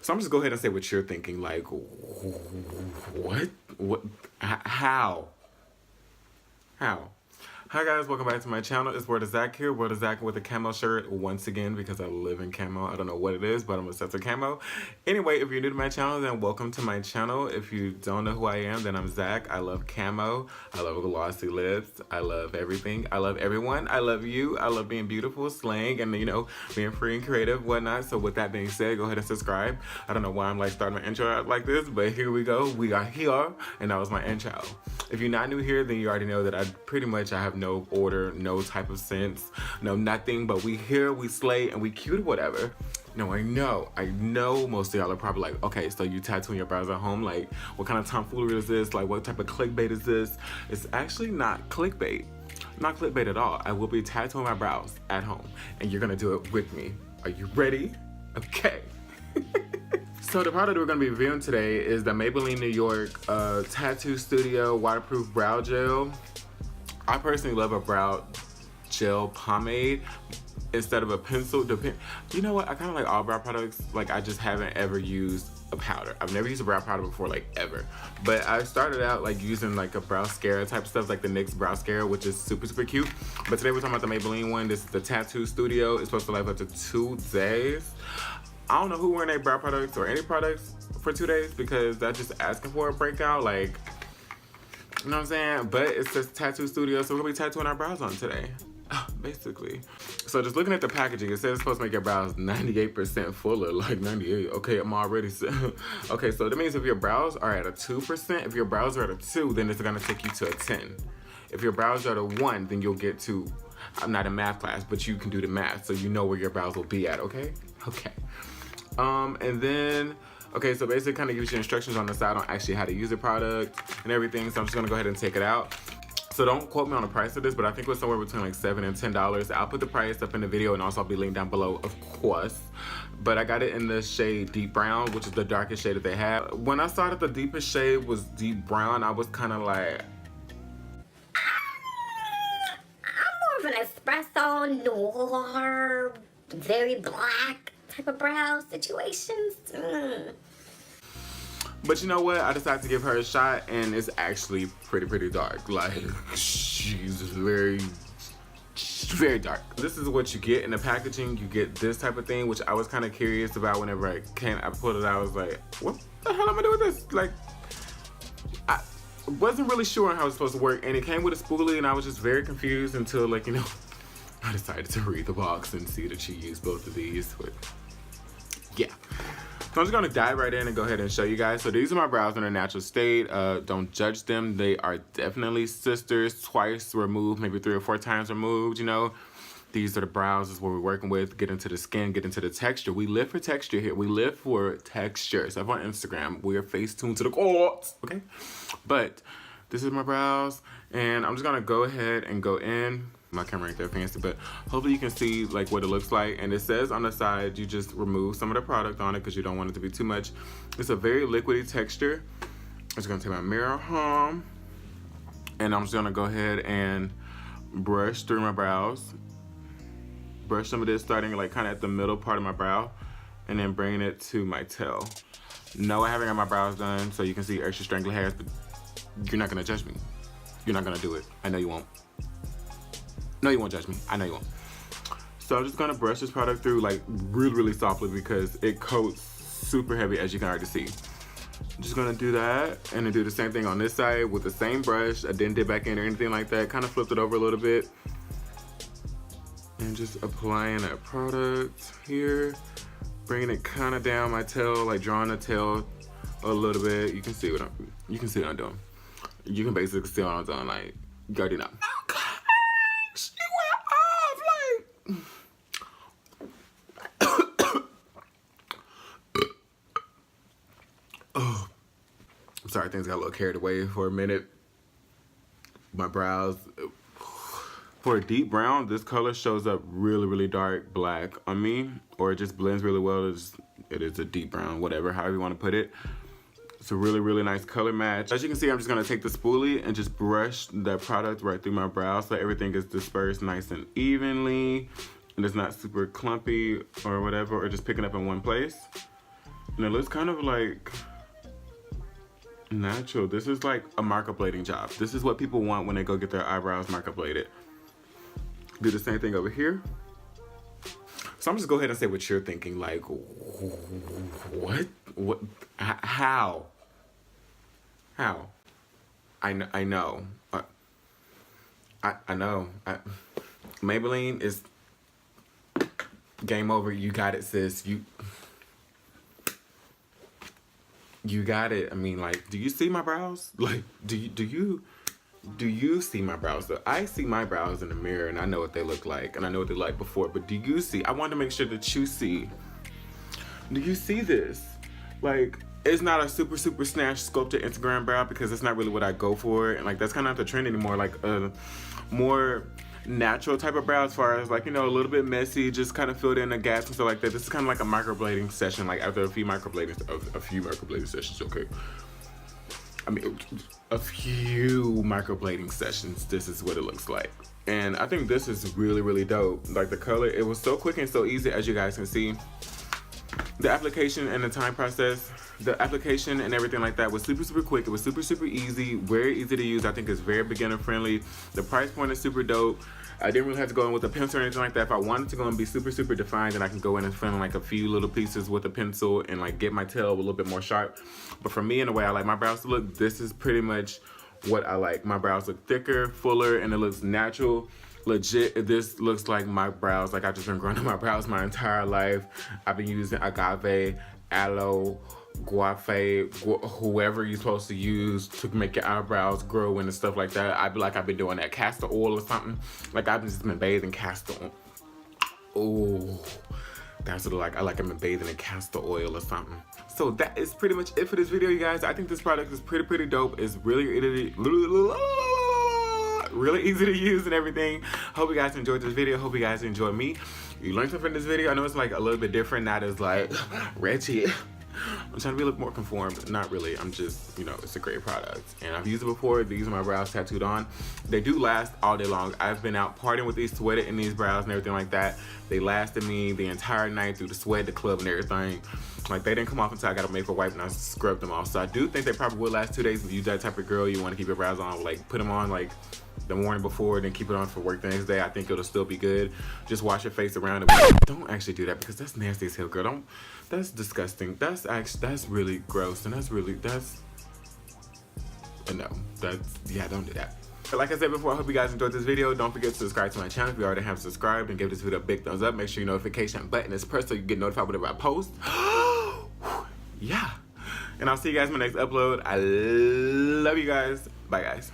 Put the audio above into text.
So I'm just go ahead and say what you're thinking. Like, what? How? Hi guys, welcome back to my channel. It's Worldofzach here. Worldofzach with a camo shirt once again because I live in camo. I don't know what it is, but I'm obsessed with camo. Anyway, if you're new to my channel, then welcome to my channel. If you don't know who I am, then I'm Zach. I love camo. I love glossy lips. I love everything. I love everyone. I love you. I love being beautiful, slang, and you know, being free and creative, whatnot. So with that being said, go ahead and subscribe. I don't know why I'm like starting my intro out like this, but here we go. We are here, and that was my intro. If you're not new here, then you already know that I have no order, no type of sense, no nothing, but we here, we slay, and we cute, whatever. No, I know most of y'all are probably like, okay, so you tattooing your brows at home? Like, what kind of tomfoolery is this? Like, what type of clickbait is this? It's actually not clickbait. Not clickbait at all. I will be tattooing my brows at home, and you're gonna do it with me. Are you ready? Okay. So the product we're going to be reviewing today is the Maybelline New York Tattoo Studio Waterproof Brow Gel. I personally love a brow gel pomade instead of a pencil. You know what? I kind of like all brow products. Like, I just haven't ever used a powder. I've never used a brow powder before, like, ever. But I started out like using like a brow mascara type stuff, like the NYX brow mascara, which is super cute. But today we're talking about the Maybelline one. This is the Tattoo Studio. It's supposed to last up to 2 days. I don't know who wearing their brow products or any products for 2 days because that's just asking for a breakout. Like, you know what I'm saying? But it says Tattoo Studio, so we're gonna be tattooing our brows on today, basically. So just looking at the packaging, it says it's supposed to make your brows 98% fuller, like 98. Okay, I'm already okay, so that means if your brows are at a 2%, if your brows are at a 2, then it's gonna take you to a 10. If your brows are at a 1, then you'll get to, I'm not in math class, but you can do the math, so you know where your brows will be at, okay? Okay. And then, okay, so basically kind of gives you instructions on the side on actually how to use the product and everything. So I'm just gonna go ahead and take it out. So don't quote me on the price of this, but I think it was somewhere between like $7 and $10. I'll put the price up in the video, and also I'll be linked down below, of course. But I got it in the shade Deep Brown, which is the darkest shade that they have. When I saw that the deepest shade was Deep Brown, I was kind of like, I'm more of an espresso noir, very black type of brow situations. But you know what? I decided to give her a shot, and it's actually pretty dark. Like, she's very dark. This is what you get in the packaging. You get this type of thing, which I was kind of curious about. Whenever I pulled it out, I was like, what the hell am I doing with this? Like, I wasn't really sure on how it was supposed to work, and it came with a spoolie, and I was just very confused until, like, you know, I decided to read the box and see that she used both of these. But yeah, so I'm just gonna dive right in and go ahead and show you guys. So these are my brows in their natural state. Don't judge them. They are definitely sisters, twice removed, maybe 3 or 4 times removed, you know. These are the brows, is what we're working with. Get into the skin, get into the texture. We live for texture here. We live for texture. So on Instagram, we're face tuned to the courts, okay? But this is my brows, and I'm just gonna go ahead and go in. My camera ain't that fancy, but hopefully you can see like what it looks like. And it says on the side, you just remove some of the product on it because you don't want it to be too much. It's a very liquidy texture. I'm just gonna take my mirror home, and I'm just gonna go ahead and brush through my brows. Brush some of this starting like kind of at the middle part of my brow, and then bringing it to my tail. No, I haven't got my brows done, so you can see extra strangly hairs, but you're not gonna judge me. You're not gonna do it. I know you won't. No, you won't judge me. I know you won't. So I'm just gonna brush this product through like really softly because it coats super heavy, as you can already see. I'm just gonna do that and then do the same thing on this side with the same brush. I didn't dip back in or anything like that. Kind of flipped it over a little bit. And just applying that product here. Bringing it kind of down my tail, like drawing the tail a little bit. You can see what I'm doing. You can basically see what I'm doing, like, you already know. Oh, I'm sorry, things got a little carried away for a minute. My brows, for a deep brown, this color shows up really dark black on me, or it just blends really well. It is a deep brown, whatever, however you want to put it. It's a really nice color match. As you can see, I'm just gonna take the spoolie and just brush that product right through my brow so everything is dispersed nice and evenly, and it's not super clumpy or whatever, or just picking up in one place. And it looks kind of like natural. This is like a microblading job. This is what people want when they go get their eyebrows microbladed. Do the same thing over here. So I'm just go ahead and say what you're thinking. Like, what? How? I know. I know. Maybelline is game over. You got it, sis. You got it. I mean, like, do you see my brows? Like, do you see my brows? So I see my brows in the mirror and I know what they look like and I know what they like before, but do you see? I want to make sure that you see. Do you see this? Like, it's not a super snatch sculpted Instagram brow because that's not really what I go for, and like that's kind of not the trend anymore. Like a more natural type of brow as far as like, you know, a little bit messy, just kind of filled in the gaps and stuff like that. This is kind of like a microblading session, like after a few microblading sessions, okay. I mean, a few microblading sessions, this is what it looks like. And I think this is really dope. Like the color, it was so quick and so easy, as you guys can see. The application and the time process, the application and everything like that was super quick. It was super easy, very easy to use. I think it's very beginner friendly. The price point is super dope. I didn't really have to go in with a pencil or anything like that. If I wanted to go and be super defined, then I can go in and fill in like a few little pieces with a pencil and like get my tail a little bit more sharp. But for me, in the way I like my brows to look, this is pretty much what I like. My brows look thicker, fuller, and it looks natural. Legit, this looks like my brows. Like I've just been growing up my brows my entire life. I've been using agave, aloe, guafe, whoever you're supposed to use to make your eyebrows grow and stuff like that. I be like I've been doing that castor oil or something. Like I've just been bathing castor oil. Oh, that's what I like. I've been bathing in castor oil or something. So that is pretty much it for this video, you guys. I think this product is pretty dope. It's really easy to use and everything. Hope you guys enjoyed this video. Hope you guys enjoyed me. You learned something from this video. I know it's like a little bit different, not as like wretched. I'm trying to be a little more conformed. Not really. I'm just, you know, it's a great product. And I've used it before. These are my brows tattooed on. They do last all day long. I've been out partying with these, sweated in these brows and everything like that. They lasted me the entire night through the sweat, the club, and everything. Like, they didn't come off until I got a makeup wipe and I scrubbed them off. So I do think they probably will last 2 days. If you're that type of girl, you want to keep your brows on, like, put them on, like, the morning before, then keep it on for work the next day. I think it'll still be good. Just wash your face around it. Don't actually do that because that's nasty as hell, girl. Don't. That's disgusting. That's really gross, and no. Yeah, don't do that. But like I said before, I hope you guys enjoyed this video. Don't forget to subscribe to my channel if you already have subscribed, and give this video a big thumbs up. Make sure your notification button is pressed so you get notified whenever I post. Yeah. And I'll see you guys in my next upload. I love you guys. Bye, guys.